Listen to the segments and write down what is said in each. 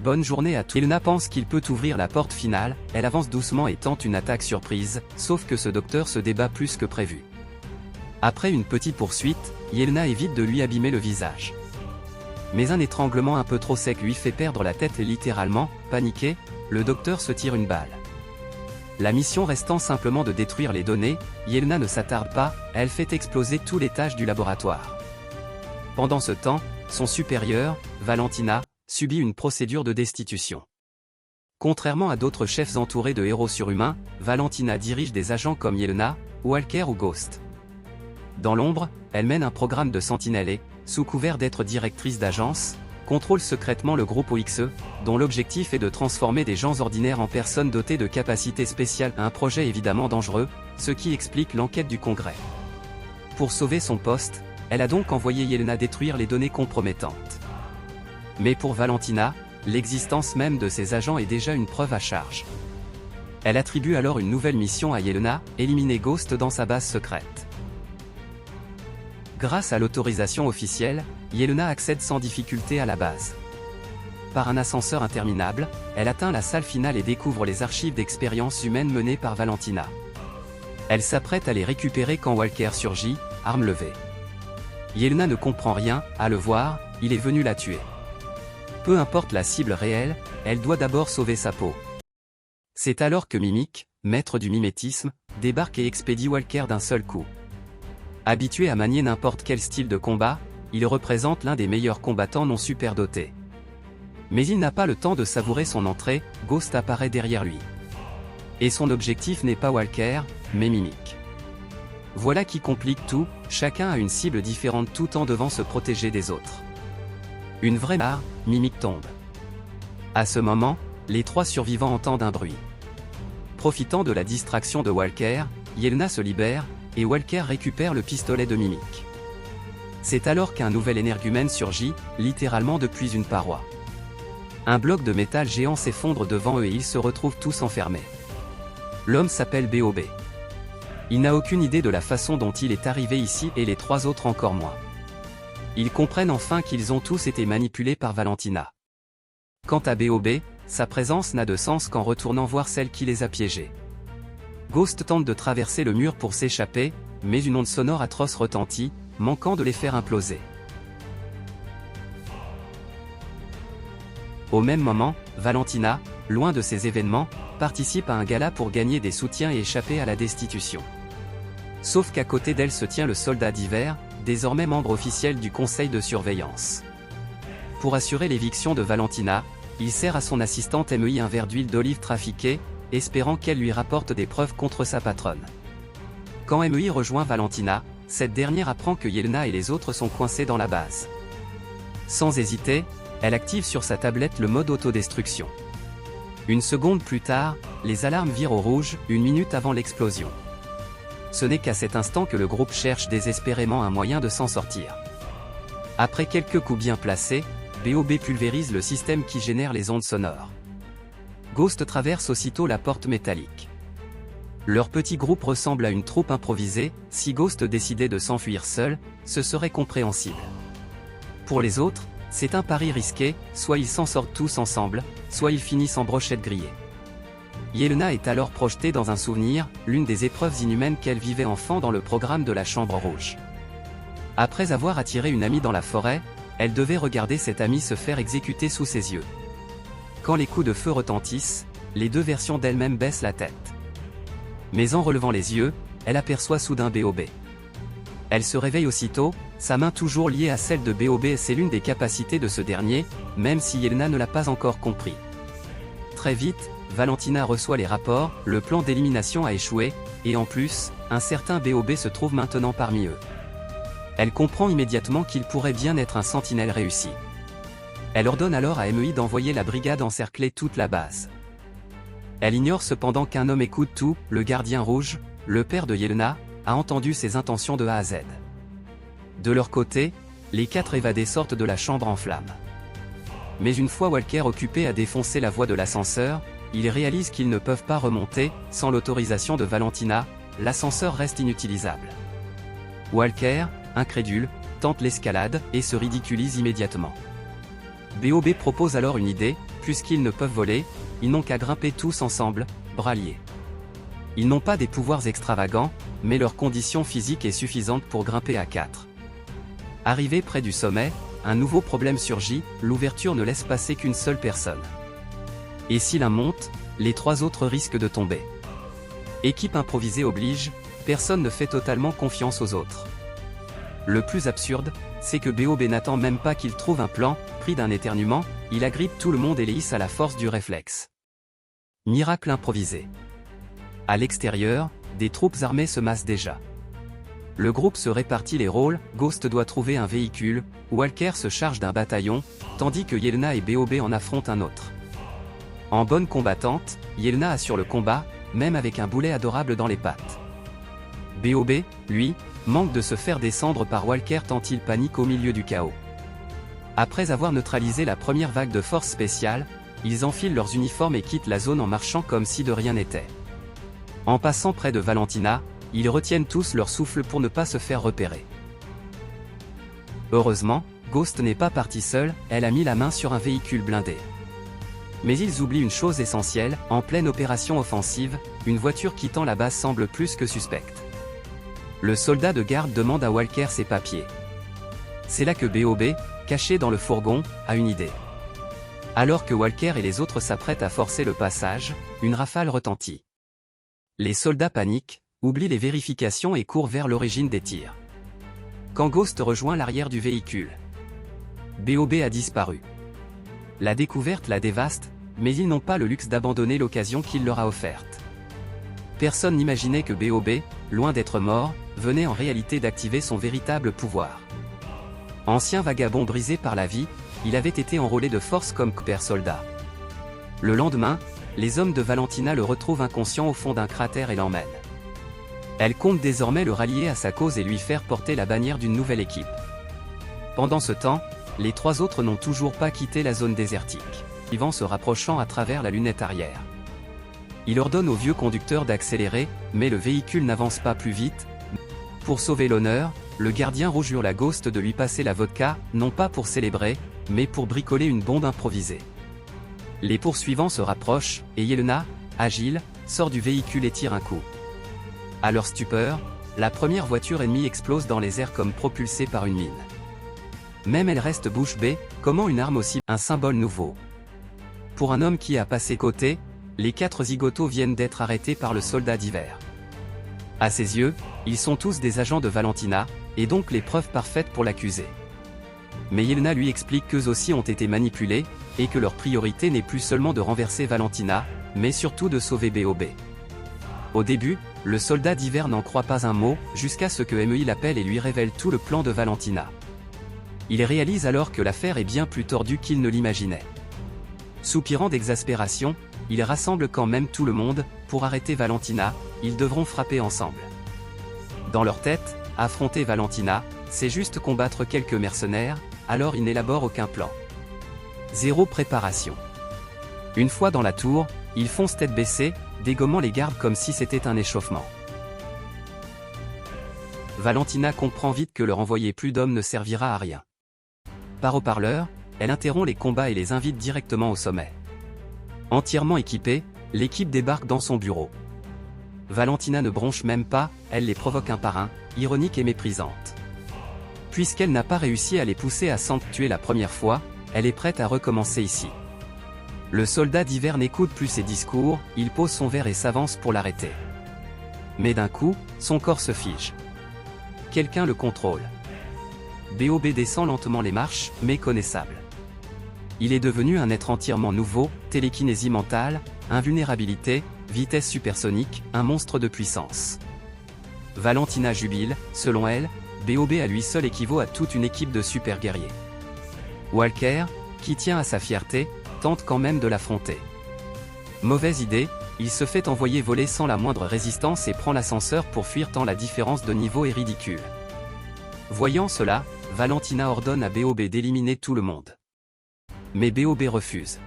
Bonne journée à tous. Yelena pense qu'il peut ouvrir la porte finale, elle avance doucement et tente une attaque surprise, sauf que ce docteur se débat plus que prévu. Après une petite poursuite, Yelena évite de lui abîmer le visage. Mais un étranglement un peu trop sec lui fait perdre la tête et littéralement, paniqué, le docteur se tire une balle. La mission restant simplement de détruire les données, Yelena ne s'attarde pas, elle fait exploser tout l'étage du laboratoire. Pendant ce temps, son supérieur, Valentina, subit une procédure de destitution. Contrairement à d'autres chefs entourés de héros surhumains, Valentina dirige des agents comme Yelena, Walker ou Ghost. Dans l'ombre, elle mène un programme de sentinelle et, sous couvert d'être directrice d'agence, contrôle secrètement le groupe OXE, dont l'objectif est de transformer des gens ordinaires en personnes dotées de capacités spéciales. Un projet évidemment dangereux, ce qui explique l'enquête du Congrès. Pour sauver son poste, elle a donc envoyé Yelena détruire les données compromettantes. Mais pour Valentina, l'existence même de ces agents est déjà une preuve à charge. Elle attribue alors une nouvelle mission à Yelena, éliminer Ghost dans sa base secrète. Grâce à l'autorisation officielle, Yelena accède sans difficulté à la base. Par un ascenseur interminable, elle atteint la salle finale et découvre les archives d'expériences humaines menées par Valentina. Elle s'apprête à les récupérer quand Walker surgit, arme levée. Yelena ne comprend rien, à le voir, il est venu la tuer. Peu importe la cible réelle, elle doit d'abord sauver sa peau. C'est alors que Mimic, maître du mimétisme, débarque et expédie Walker d'un seul coup. Habitué à manier n'importe quel style de combat, il représente l'un des meilleurs combattants non superdotés. Mais il n'a pas le temps de savourer son entrée, Ghost apparaît derrière lui. Et son objectif n'est pas Walker, mais Mimic. Voilà qui complique tout, chacun a une cible différente tout en devant se protéger des autres. Une vraie barre, Mimic tombe. À ce moment, les trois survivants entendent un bruit. Profitant de la distraction de Walker, Yelena se libère, et Walker récupère le pistolet de Mimic. C'est alors qu'un nouvel énergumène surgit, littéralement depuis une paroi. Un bloc de métal géant s'effondre devant eux et ils se retrouvent tous enfermés. L'homme s'appelle BOB. Il n'a aucune idée de la façon dont il est arrivé ici et les trois autres encore moins. Ils comprennent enfin qu'ils ont tous été manipulés par Valentina. Quant à BOB, sa présence n'a de sens qu'en retournant voir celle qui les a piégés. Ghost tente de traverser le mur pour s'échapper, mais une onde sonore atroce retentit, manquant de les faire imploser. Au même moment, Valentina, loin de ces événements, participe à un gala pour gagner des soutiens et échapper à la destitution. Sauf qu'à côté d'elle se tient le soldat d'hiver, désormais membre officiel du conseil de surveillance. Pour assurer l'éviction de Valentina, il sert à son assistante MEI un verre d'huile d'olive trafiquée, espérant qu'elle lui rapporte des preuves contre sa patronne. Quand MEI rejoint Valentina, cette dernière apprend que Yelena et les autres sont coincés dans la base. Sans hésiter, elle active sur sa tablette le mode autodestruction. Une seconde plus tard, les alarmes virent au rouge, 1 minute avant l'explosion. Ce n'est qu'à cet instant que le groupe cherche désespérément un moyen de s'en sortir. Après quelques coups bien placés, BOB pulvérise le système qui génère les ondes sonores. Ghost traverse aussitôt la porte métallique. Leur petit groupe ressemble à une troupe improvisée, si Ghost décidait de s'enfuir seul, ce serait compréhensible. Pour les autres, c'est un pari risqué, soit ils s'en sortent tous ensemble, soit ils finissent en brochette grillée. Yelena est alors projetée dans un souvenir, l'une des épreuves inhumaines qu'elle vivait enfant dans le programme de la Chambre Rouge. Après avoir attiré une amie dans la forêt, elle devait regarder cette amie se faire exécuter sous ses yeux. Quand les coups de feu retentissent, les deux versions d'elle-même baissent la tête. Mais en relevant les yeux, elle aperçoit soudain BOB. Elle se réveille aussitôt, sa main toujours liée à celle de BOB et c'est l'une des capacités de ce dernier, même si Yelena ne l'a pas encore compris. Très vite, Valentina reçoit les rapports, le plan d'élimination a échoué, et en plus, un certain BOB se trouve maintenant parmi eux. Elle comprend immédiatement qu'il pourrait bien être un sentinelle réussi. Elle ordonne alors à MEI d'envoyer la brigade encercler toute la base. Elle ignore cependant qu'un homme écoute tout, le gardien rouge, le père de Yelena, a entendu ses intentions de A à Z. De leur côté, les 4 évadés sortent de la chambre en flammes. Mais une fois Walker occupé à défoncer la voie de l'ascenseur, ils réalisent qu'ils ne peuvent pas remonter, sans l'autorisation de Valentina, l'ascenseur reste inutilisable. Walker, incrédule, tente l'escalade, et se ridiculise immédiatement. BOB propose alors une idée, puisqu'ils ne peuvent voler, ils n'ont qu'à grimper tous ensemble, bras liés. Ils n'ont pas des pouvoirs extravagants, mais leur condition physique est suffisante pour grimper à 4. Arrivé près du sommet, un nouveau problème surgit, l'ouverture ne laisse passer qu'une seule personne. Et si l'un monte, les 3 autres risquent de tomber. Équipe improvisée oblige, personne ne fait totalement confiance aux autres. Le plus absurde, c'est que BOB n'attend même pas qu'il trouve un plan, pris d'un éternuement, il agrippe tout le monde et les hisse à la force du réflexe. Miracle improvisé. À l'extérieur, des troupes armées se massent déjà. Le groupe se répartit les rôles, Ghost doit trouver un véhicule, Walker se charge d'un bataillon, tandis que Yelena et BOB en affrontent un autre. En bonne combattante, Yelena assure le combat, même avec un boulet adorable dans les pattes. BOB, lui, manque de se faire descendre par Walker tant il panique au milieu du chaos. Après avoir neutralisé la première vague de force spéciale, ils enfilent leurs uniformes et quittent la zone en marchant comme si de rien n'était. En passant près de Valentina, ils retiennent tous leur souffle pour ne pas se faire repérer. Heureusement, Ghost n'est pas partie seule, elle a mis la main sur un véhicule blindé. Mais ils oublient une chose essentielle, en pleine opération offensive, une voiture quittant la base semble plus que suspecte. Le soldat de garde demande à Walker ses papiers. C'est là que BOB, caché dans le fourgon, a une idée. Alors que Walker et les autres s'apprêtent à forcer le passage, une rafale retentit. Les soldats paniquent, oublient les vérifications et courent vers l'origine des tirs. Quand Ghost rejoint l'arrière du véhicule, BOB a disparu. La découverte la dévaste, mais ils n'ont pas le luxe d'abandonner l'occasion qu'il leur a offerte. Personne n'imaginait que BOB, loin d'être mort, venait en réalité d'activer son véritable pouvoir. Ancien vagabond brisé par la vie, il avait été enrôlé de force comme père soldat. Le lendemain, les hommes de Valentina le retrouvent inconscient au fond d'un cratère et l'emmènent. Elle compte désormais le rallier à sa cause et lui faire porter la bannière d'une nouvelle équipe. Pendant ce temps, les 3 autres n'ont toujours pas quitté la zone désertique, Ivan se rapprochant à travers la lunette arrière. Il ordonne au vieux conducteur d'accélérer, mais le véhicule n'avance pas plus vite. Pour sauver l'honneur, le gardien rouge hurle à Ghost de lui passer la vodka, non pas pour célébrer, mais pour bricoler une bombe improvisée. Les poursuivants se rapprochent, et Yelena, agile, sort du véhicule et tire un coup. À leur stupeur, la première voiture ennemie explose dans les airs comme propulsée par une mine. Même elle reste bouche bée, comment une arme aussi, un symbole nouveau. Pour un homme qui a passé côté, les 4 zigotos viennent d'être arrêtés par le soldat d'hiver. À ses yeux, ils sont tous des agents de Valentina, et donc les preuves parfaites pour l'accuser. Mais Yelena lui explique qu'eux aussi ont été manipulés, et que leur priorité n'est plus seulement de renverser Valentina, mais surtout de sauver BOB. Au début, le soldat d'hiver n'en croit pas un mot, jusqu'à ce que MEI l'appelle et lui révèle tout le plan de Valentina. Il réalise alors que l'affaire est bien plus tordue qu'il ne l'imaginait. Soupirant d'exaspération, il rassemble quand même tout le monde, pour arrêter Valentina, ils devront frapper ensemble. Dans leur tête, affronter Valentina, c'est juste combattre quelques mercenaires, alors ils n'élaborent aucun plan. Zéro préparation. Une fois dans la tour, ils foncent tête baissée, dégommant les gardes comme si c'était un échauffement. Valentina comprend vite que leur envoyer plus d'hommes ne servira à rien. Par haut-parleur, elle interrompt les combats et les invite directement au sommet. Entièrement équipée, l'équipe débarque dans son bureau. Valentina ne bronche même pas, elle les provoque un par un, ironique et méprisante. Puisqu'elle n'a pas réussi à les pousser à s'entretuer la première fois, elle est prête à recommencer ici. Le soldat d'hiver n'écoute plus ses discours, il pose son verre et s'avance pour l'arrêter. Mais d'un coup, son corps se fige. Quelqu'un le contrôle. BOB descend lentement les marches, méconnaissable. Il est devenu un être entièrement nouveau, télékinésie mentale, invulnérabilité, vitesse supersonique, un monstre de puissance. Valentina jubile, selon elle, BOB à lui seul équivaut à toute une équipe de super guerriers. Walker, qui tient à sa fierté, tente quand même de l'affronter. Mauvaise idée, il se fait envoyer voler sans la moindre résistance et prend l'ascenseur pour fuir tant la différence de niveau est ridicule. Voyant cela, Valentina ordonne à BOB d'éliminer tout le monde. Mais BOB refuse.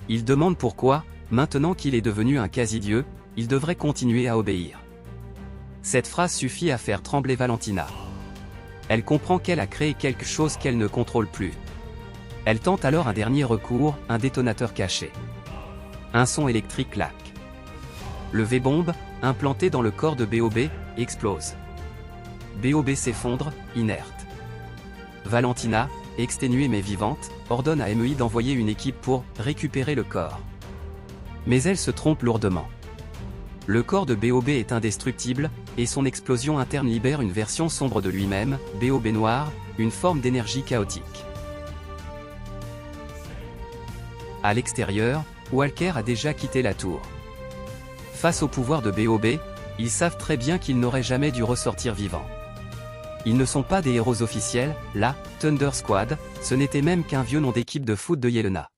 Il demande pourquoi, maintenant qu'il est devenu un quasi-dieu, il devrait continuer à obéir. Cette phrase suffit à faire trembler Valentina. Elle comprend qu'elle a créé quelque chose qu'elle ne contrôle plus. Elle tente alors un dernier recours, un détonateur caché. Un son électrique claque. Le V-bombe, implanté dans le corps de BOB, explose. BOB s'effondre, inerte. Valentina, exténuée mais vivante, ordonne à MEI d'envoyer une équipe pour récupérer le corps. Mais elle se trompe lourdement. Le corps de BOB est indestructible, et son explosion interne libère une version sombre de lui-même, BOB noir, une forme d'énergie chaotique. À l'extérieur, Walker a déjà quitté la tour. Face au pouvoir de BOB, ils savent très bien qu'ils n'auraient jamais dû ressortir vivants. Ils ne sont pas des héros officiels, la Thunder Squad, ce n'était même qu'un vieux nom d'équipe de foot de Yelena.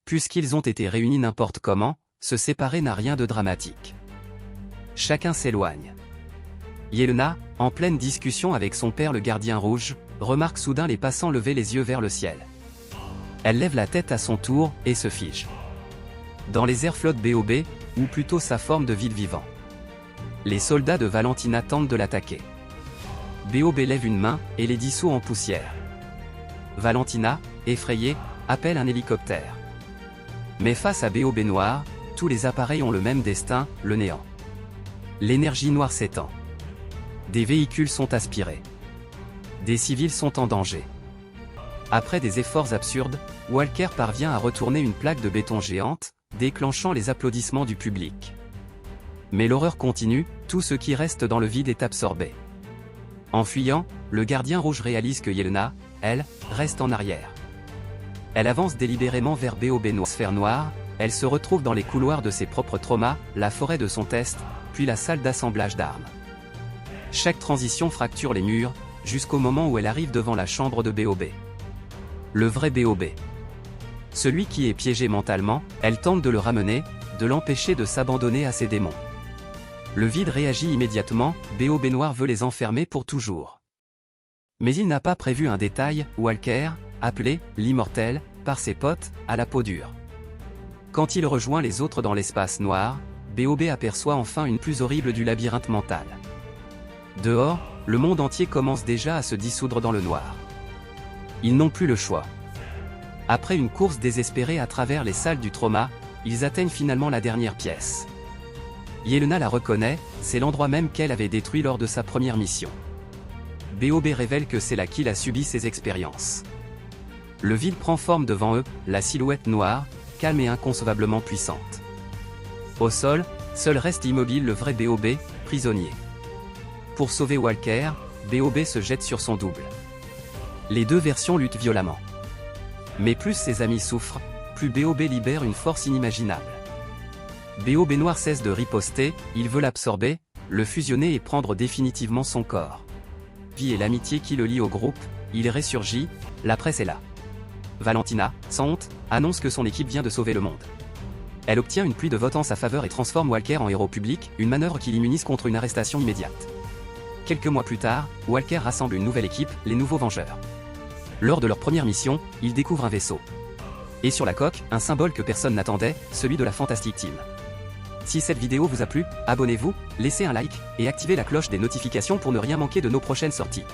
Puisqu'ils ont été réunis n'importe comment, se séparer n'a rien de dramatique. Chacun s'éloigne. Yelena, en pleine discussion avec son père le gardien rouge, remarque soudain les passants lever les yeux vers le ciel. Elle lève la tête à son tour, et se fige. Dans les airs flotte BOB, ou plutôt sa forme de vide-vivant. Les soldats de Valentina tentent de l'attaquer. BOB lève une main, et les dissout en poussière. Valentina, effrayée, appelle un hélicoptère. Mais face à BOB noir, tous les appareils ont le même destin, le néant. L'énergie noire s'étend. Des véhicules sont aspirés. Des civils sont en danger. Après des efforts absurdes, Walker parvient à retourner une plaque de béton géante, déclenchant les applaudissements du public. Mais l'horreur continue, tout ce qui reste dans le vide est absorbé. En fuyant, le gardien rouge réalise que Yelena, elle, reste en arrière. Elle avance délibérément vers BOB noir. Sphère noire, elle se retrouve dans les couloirs de ses propres traumas, la forêt de son test, puis la salle d'assemblage d'armes. Chaque transition fracture les murs, jusqu'au moment où elle arrive devant la chambre de BOB. Le vrai BOB. Celui qui est piégé mentalement, elle tente de le ramener, de l'empêcher de s'abandonner à ses démons. Le vide réagit immédiatement, BOB noir veut les enfermer pour toujours. Mais il n'a pas prévu un détail, Walker, appelé « l'immortel », par ses potes, à la peau dure. Quand il rejoint les autres dans l'espace noir, BOB aperçoit enfin une plus horrible du labyrinthe mental. Dehors, le monde entier commence déjà à se dissoudre dans le noir. Ils n'ont plus le choix. Après une course désespérée à travers les salles du trauma, ils atteignent finalement la dernière pièce. Yelena la reconnaît, c'est l'endroit même qu'elle avait détruit lors de sa première mission. BOB révèle que c'est là qu'il a subi ses expériences. Le vide prend forme devant eux, la silhouette noire, calme et inconcevablement puissante. Au sol, seul reste immobile le vrai BOB, prisonnier. Pour sauver Walker, BOB se jette sur son double. Les deux versions luttent violemment. Mais plus ses amis souffrent, plus BOB libère une force inimaginable. BOB noir cesse de riposter, il veut l'absorber, le fusionner et prendre définitivement son corps. Vie et l'amitié qui le lie au groupe, il ressurgit, la presse est là. Valentina, sans honte, annonce que son équipe vient de sauver le monde. Elle obtient une pluie de votes en sa faveur et transforme Walker en héros public, une manœuvre qui l'immunise contre une arrestation immédiate. Quelques mois plus tard, Walker rassemble une nouvelle équipe, les Nouveaux Vengeurs. Lors de leur première mission, ils découvrent un vaisseau. Et sur la coque, un symbole que personne n'attendait, celui de la Fantastic Team. Si cette vidéo vous a plu, abonnez-vous, laissez un like, et activez la cloche des notifications pour ne rien manquer de nos prochaines sorties.